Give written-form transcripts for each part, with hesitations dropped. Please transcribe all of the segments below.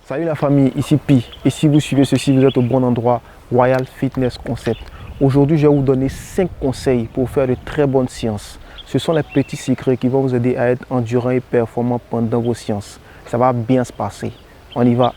Salut la famille, ici Pi. Et si vous suivez ceci, vous êtes au bon endroit, Royal Fitness Concept. Aujourd'hui, je vais vous donner 5 conseils pour faire de très bonnes séances. Ce sont les petits secrets qui vont vous aider à être endurant et performant pendant vos séances. Ça va bien se passer. On y va.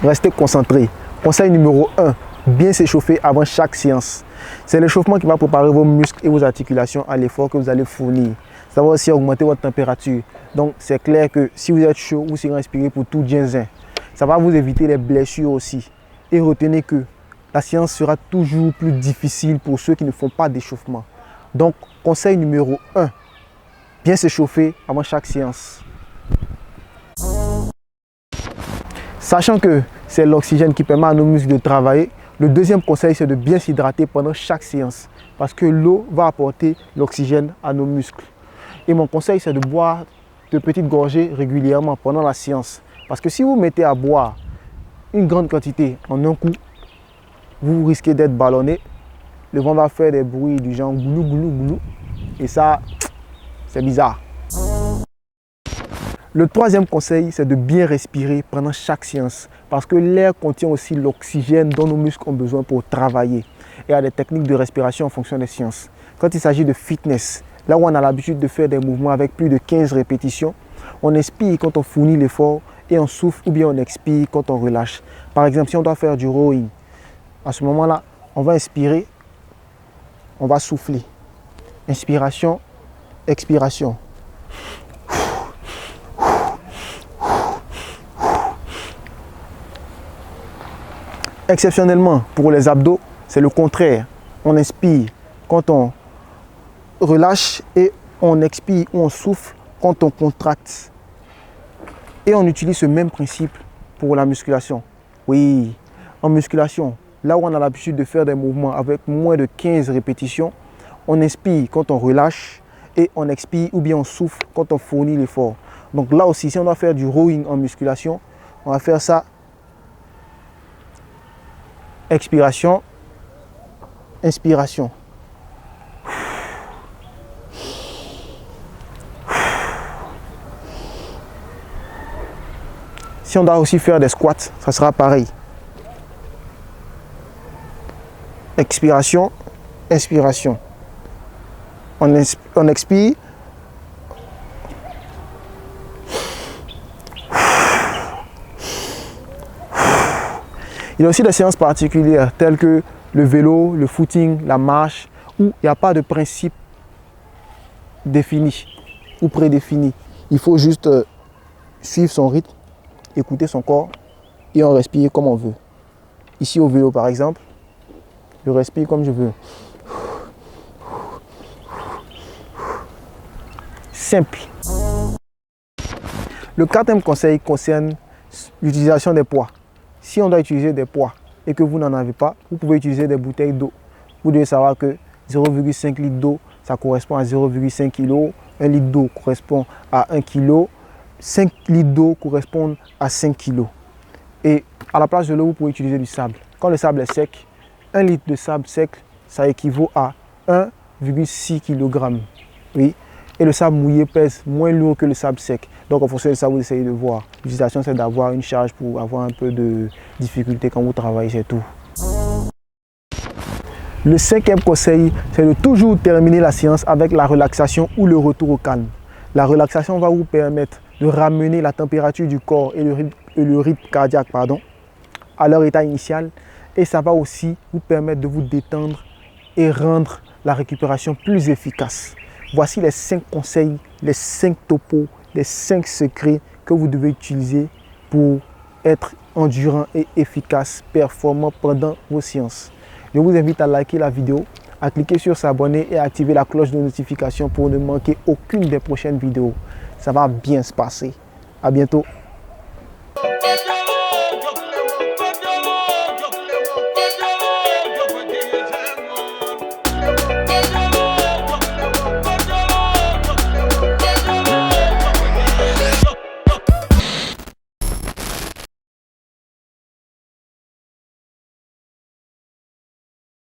Restez concentrés. Conseil numéro 1, bien s'échauffer avant chaque séance. C'est l'échauffement qui va préparer vos muscles et vos articulations à l'effort que vous allez fournir. Ça va aussi augmenter votre température. Donc c'est clair que si vous êtes chaud, vous serez inspiré pour tout ginseng. Ça va vous éviter les blessures aussi. Et retenez que la séance sera toujours plus difficile pour ceux qui ne font pas d'échauffement. Donc conseil numéro 1, bien s'échauffer avant chaque séance. Sachant que c'est l'oxygène qui permet à nos muscles de travailler, le deuxième conseil, c'est de bien s'hydrater pendant chaque séance. Parce que l'eau va apporter l'oxygène à nos muscles. Et mon conseil, c'est de boire de petites gorgées régulièrement pendant la séance. Parce que si vous mettez à boire une grande quantité en un coup, vous risquez d'être ballonné. Le vent va faire des bruits du genre goulou, goulou, goulou. Et ça, c'est bizarre. Le troisième conseil, c'est de bien respirer pendant chaque séance parce que l'air contient aussi l'oxygène dont nos muscles ont besoin pour travailler. Et il y a des techniques de respiration en fonction des séances. Quand il s'agit de fitness, là où on a l'habitude de faire des mouvements avec plus de 15 répétitions, on inspire quand on fournit l'effort et on souffle ou bien on expire quand on relâche. Par exemple, si on doit faire du rowing, à ce moment-là, on va inspirer, on va souffler. Inspiration, expiration. Exceptionnellement, pour les abdos, c'est le contraire. On inspire quand on relâche et on expire ou on souffle quand on contracte. Et on utilise ce même principe pour la musculation. Oui, en musculation, là où on a l'habitude de faire des mouvements avec moins de 15 répétitions, on inspire quand on relâche et on expire ou bien on souffle quand on fournit l'effort. Donc là aussi, si on doit faire du rowing en musculation, on va faire ça. Expiration, inspiration. Si on doit aussi faire des squats, ça sera pareil. Expiration, inspiration. On expire. Il y a aussi des séances particulières telles que le vélo, le footing, la marche, où il n'y a pas de principe défini ou prédéfini. Il faut juste suivre son rythme, écouter son corps et on respire comme on veut. Ici au vélo par exemple, je respire comme je veux. Simple. Le quatrième conseil concerne l'utilisation des poids. Si on doit utiliser des poids et que vous n'en avez pas, vous pouvez utiliser des bouteilles d'eau. Vous devez savoir que 0,5 litre d'eau, ça correspond à 0,5 kg. 1 litre d'eau correspond à 1 kg. 5 litres d'eau correspondent à 5 kg. Et à la place de l'eau, vous pouvez utiliser du sable. Quand le sable est sec, 1 litre de sable sec, ça équivaut à 1,6 kg. Oui. Et le sable mouillé pèse moins lourd que le sable sec. Donc en fonction de ça, vous essayez de voir. L'utilisation, c'est d'avoir une charge pour avoir un peu de difficulté quand vous travaillez, c'est tout. Le cinquième conseil, c'est de toujours terminer la séance avec la relaxation ou le retour au calme. La relaxation va vous permettre de ramener la température du corps et le rythme cardiaque à leur état initial. Et ça va aussi vous permettre de vous détendre et rendre la récupération plus efficace. Voici les 5 conseils, les 5 topos, les 5 secrets que vous devez utiliser pour être endurant et efficace, performant pendant vos séances. Je vous invite à liker la vidéo, à cliquer sur s'abonner et à activer la cloche de notification pour ne manquer aucune des prochaines vidéos. Ça va bien se passer. À bientôt.